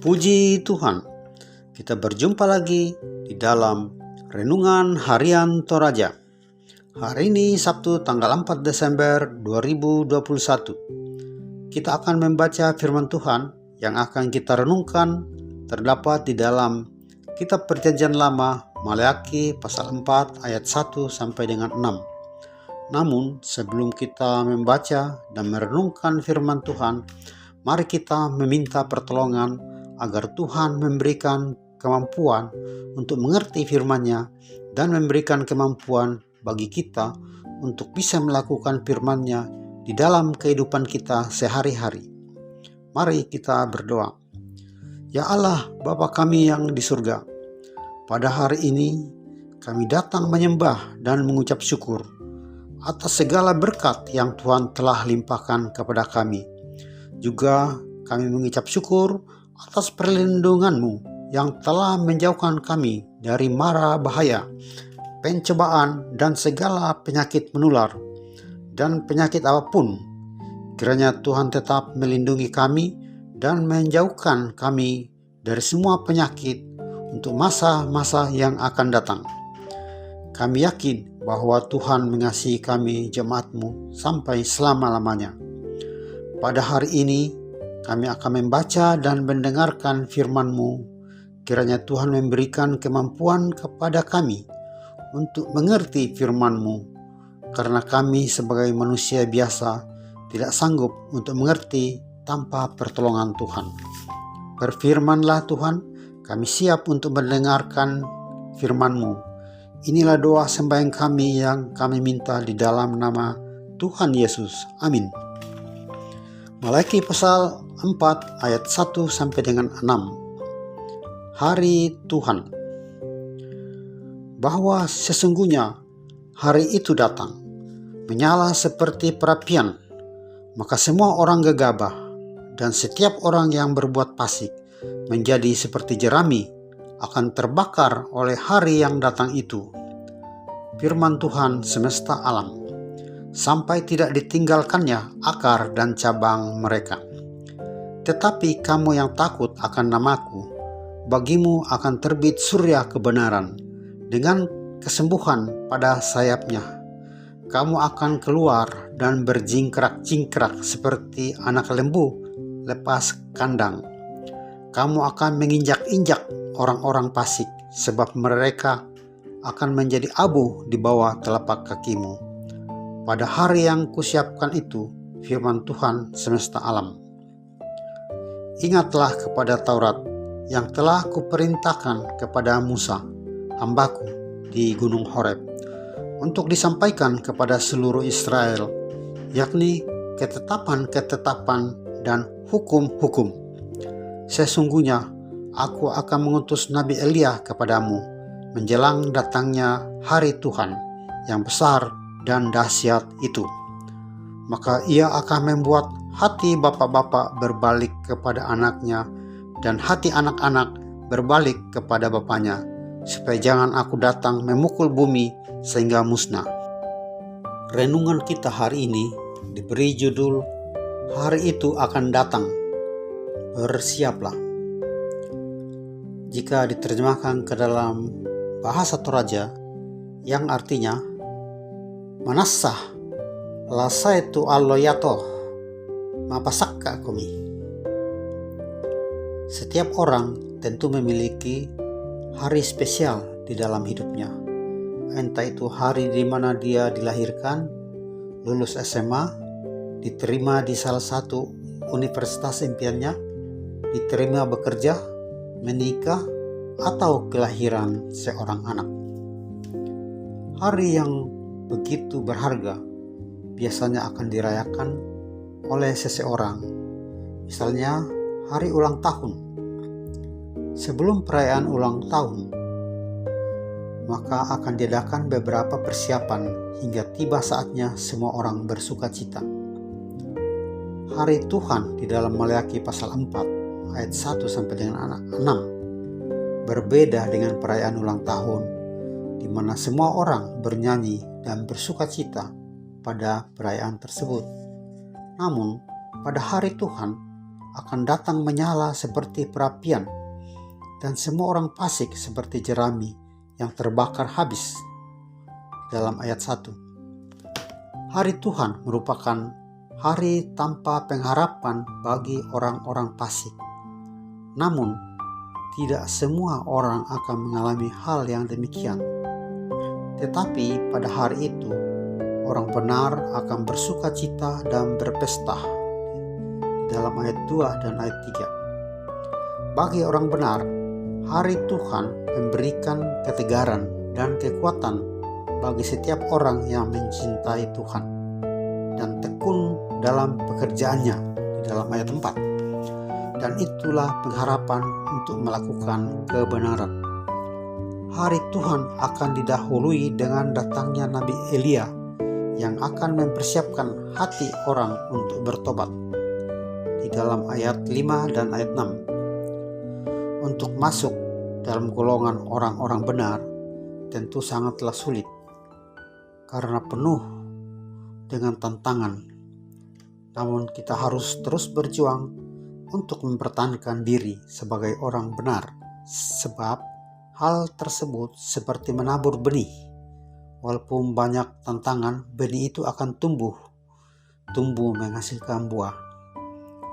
Puji Tuhan, kita berjumpa lagi di dalam Renungan Harian Toraja. Hari ini Sabtu tanggal 4 Desember 2021. Kita akan membaca firman Tuhan yang akan kita renungkan terdapat di dalam Kitab Perjanjian Lama Maleakhi pasal 4 ayat 1 sampai dengan 6. Namun sebelum kita membaca dan merenungkan firman Tuhan, mari kita meminta pertolongan agar Tuhan memberikan kemampuan untuk mengerti firman-Nya dan memberikan kemampuan bagi kita untuk bisa melakukan firman-Nya di dalam kehidupan kita sehari-hari. Mari kita berdoa. Ya Allah, Bapa kami yang di surga, pada hari ini kami datang menyembah dan mengucap syukur atas segala berkat yang Tuhan telah limpahkan kepada kami. Juga kami mengucap syukur atas perlindungan-Mu yang telah menjauhkan kami dari mara bahaya, pencobaan, dan segala penyakit menular, dan penyakit apapun. Kiranya Tuhan tetap melindungi kami dan menjauhkan kami dari semua penyakit untuk masa-masa yang akan datang. Kami yakin bahwa Tuhan mengasihi kami jemaat-Mu sampai selama-lamanya. Pada hari ini kami akan membaca dan mendengarkan firman-Mu. Kiranya Tuhan memberikan kemampuan kepada kami untuk mengerti firman-Mu, karena kami sebagai manusia biasa tidak sanggup untuk mengerti tanpa pertolongan Tuhan. Berfirmanlah Tuhan, kami siap untuk mendengarkan firman-Mu. Inilah doa sembahyang kami yang kami minta di dalam nama Tuhan Yesus. Amin. Maleakhi pasal 4 ayat 1 sampai dengan 6. Hari Tuhan. Bahwa sesungguhnya hari itu datang, menyala seperti perapian, maka semua orang gegabah dan setiap orang yang berbuat fasik menjadi seperti jerami akan terbakar oleh hari yang datang itu. Firman Tuhan semesta alam, sampai tidak ditinggalkannya akar dan cabang mereka. Tetapi kamu yang takut akan namaku, bagimu akan terbit surya kebenaran dengan kesembuhan pada sayapnya. Kamu akan keluar dan berjingkrak-jingkrak seperti anak lembu lepas kandang. Kamu akan menginjak-injak orang-orang fasik, sebab mereka akan menjadi abu di bawah telapak kakimu. Pada hari yang kusiapkan itu, firman Tuhan semesta alam. Ingatlah kepada Taurat yang telah kuperintahkan kepada Musa, hambaku, di Gunung Horeb, untuk disampaikan kepada seluruh Israel, yakni ketetapan-ketetapan dan hukum-hukum. Sesungguhnya aku akan mengutus Nabi Elia kepadamu menjelang datangnya hari Tuhan yang besar dan dahsyat itu. Maka ia akan membuat hati bapak-bapak berbalik kepada anaknya dan hati anak-anak berbalik kepada bapaknya, supaya jangan aku datang memukul bumi sehingga musnah. Renungan kita hari ini diberi judul Hari Itu Akan Datang. Bersiaplah. Jika diterjemahkan ke dalam bahasa Toraja yang artinya Manassah lasaitu alloyato mapasakka kumi. Setiap orang tentu memiliki hari spesial di dalam hidupnya. Entah itu hari di mana dia dilahirkan, lulus SMA, diterima di salah satu universitas impiannya, diterima bekerja, menikah, atau kelahiran seorang anak. Hari yang begitu berharga biasanya akan dirayakan oleh seseorang, misalnya hari ulang tahun. Sebelum perayaan ulang tahun, maka akan diadakan beberapa persiapan hingga tiba saatnya semua orang bersuka cita. Hari Tuhan di dalam Maleakhi pasal 4 ayat 1 sampai dengan 6 berbeda dengan perayaan ulang tahun, di mana semua orang bernyanyi dan bersuka cita pada perayaan tersebut. Namun, pada hari Tuhan, akan datang menyala seperti perapian, dan semua orang fasik seperti jerami yang terbakar habis. Dalam ayat 1. Hari Tuhan merupakan hari tanpa pengharapan bagi orang-orang fasik. Namun, tidak semua orang akan mengalami hal yang demikian. Tetapi pada hari itu, orang benar akan bersuka cita dan berpesta. Dalam ayat 2 dan ayat 3. Bagi orang benar, hari Tuhan memberikan ketegaran dan kekuatan bagi setiap orang yang mencintai Tuhan dan tekun dalam pekerjaannya di dalam ayat 4. Dan itulah pengharapan untuk melakukan kebenaran. Hari Tuhan akan didahului dengan datangnya Nabi Elia yang akan mempersiapkan hati orang untuk bertobat. Di dalam ayat 5 dan ayat 6. Untuk masuk dalam golongan orang-orang benar tentu sangatlah sulit karena penuh dengan tantangan. Namun kita harus terus berjuang untuk mempertahankan diri sebagai orang benar, sebab hal tersebut seperti menabur benih. Walaupun banyak tantangan, benih itu akan tumbuh menghasilkan buah.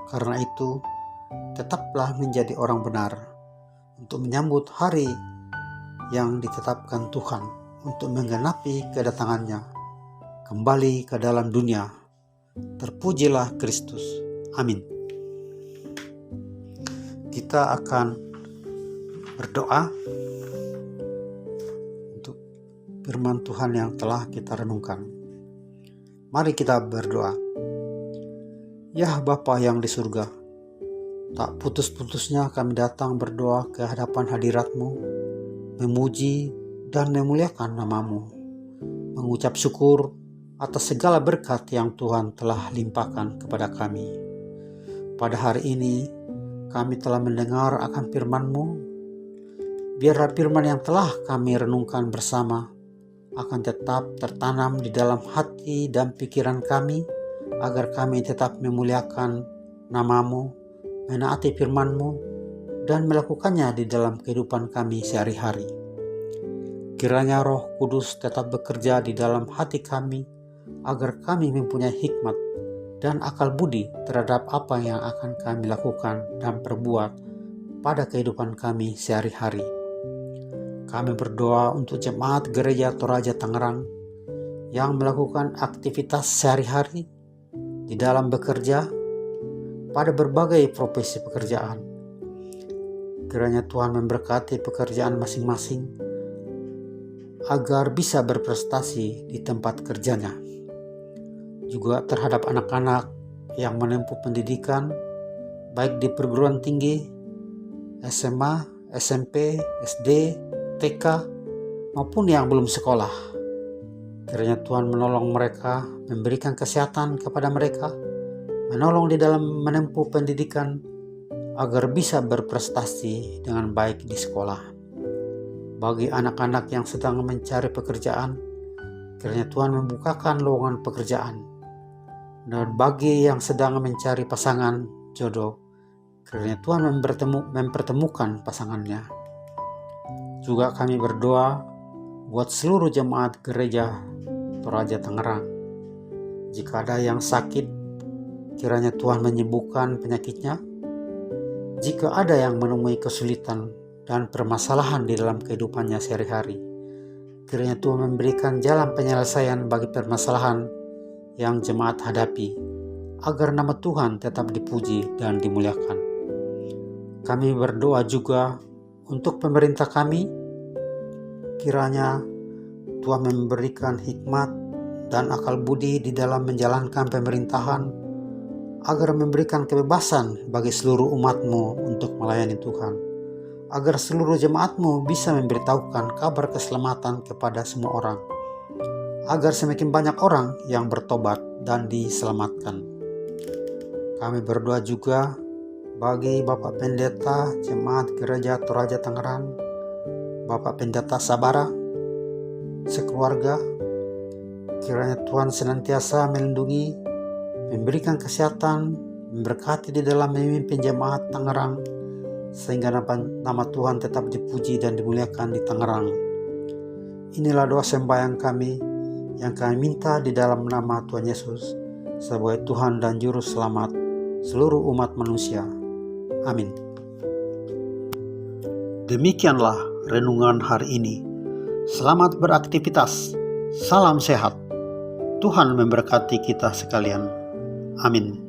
Karena itu, tetaplah menjadi orang benar untuk menyambut hari yang ditetapkan Tuhan untuk menggenapi kedatangannya kembali ke dalam dunia. Terpujilah Kristus. Amin. Kita akan berdoa untuk firman Tuhan yang telah kita renungkan. Mari kita berdoa. Ya Bapa yang di surga, tak putus-putusnya kami datang berdoa ke hadapan hadirat-Mu, memuji dan memuliakan nama-Mu, mengucap syukur atas segala berkat yang Tuhan telah limpahkan kepada kami. Pada hari ini, kami telah mendengar akan firman-Mu. Biarlah firman yang telah kami renungkan bersama akan tetap tertanam di dalam hati dan pikiran kami, agar kami tetap memuliakan nama-Mu, menaati firman-Mu, dan melakukannya di dalam kehidupan kami sehari-hari. Kiranya Roh Kudus tetap bekerja di dalam hati kami, agar kami mempunyai hikmat dan akal budi terhadap apa yang akan kami lakukan dan perbuat pada kehidupan kami sehari-hari. Kami berdoa untuk jemaat Gereja Toraja Tangerang yang melakukan aktivitas sehari-hari di dalam bekerja pada berbagai profesi pekerjaan. Kiranya Tuhan memberkati pekerjaan masing-masing agar bisa berprestasi di tempat kerjanya. Juga terhadap anak-anak yang menempuh pendidikan baik di perguruan tinggi, SMA, SMP, SD, TK maupun yang belum sekolah. Kiranya Tuhan menolong mereka, memberikan kesehatan kepada mereka, menolong di dalam menempuh pendidikan agar bisa berprestasi dengan baik di sekolah. Bagi anak-anak yang sedang mencari pekerjaan, kiranya Tuhan membukakan lowongan pekerjaan. Dan bagi yang sedang mencari pasangan jodoh, kiranya Tuhan mempertemukan pasangannya. Juga kami berdoa buat seluruh jemaat Gereja Toraja Tangerang. Jika ada yang sakit, kiranya Tuhan menyembuhkan penyakitnya. Jika ada yang menemui kesulitan dan permasalahan di dalam kehidupannya sehari-hari, kiranya Tuhan memberikan jalan penyelesaian bagi permasalahan yang jemaat hadapi, agar nama Tuhan tetap dipuji dan dimuliakan. Kami berdoa juga untuk pemerintah kami, kiranya Tuhan memberikan hikmat dan akal budi di dalam menjalankan pemerintahan, agar memberikan kebebasan bagi seluruh umat-Mu untuk melayani Tuhan, agar seluruh jemaat-Mu bisa memberitahukan kabar keselamatan kepada semua orang, agar semakin banyak orang yang bertobat dan diselamatkan. Kami berdoa juga bagi Bapak Pendeta Jemaat Gereja Toraja Tangerang, Bapak Pendeta Sabara, sekeluarga. Kiranya Tuhan senantiasa melindungi, memberikan kesehatan, memberkati di dalam memimpin jemaat Tangerang, sehingga nama Tuhan tetap dipuji dan dimuliakan di Tangerang. Inilah doa sembahyang kami yang kami minta di dalam nama Tuhan Yesus sebagai Tuhan dan Juru Selamat seluruh umat manusia. Amin. Demikianlah renungan hari ini. Selamat beraktivitas. Salam sehat. Tuhan memberkati kita sekalian. Amin.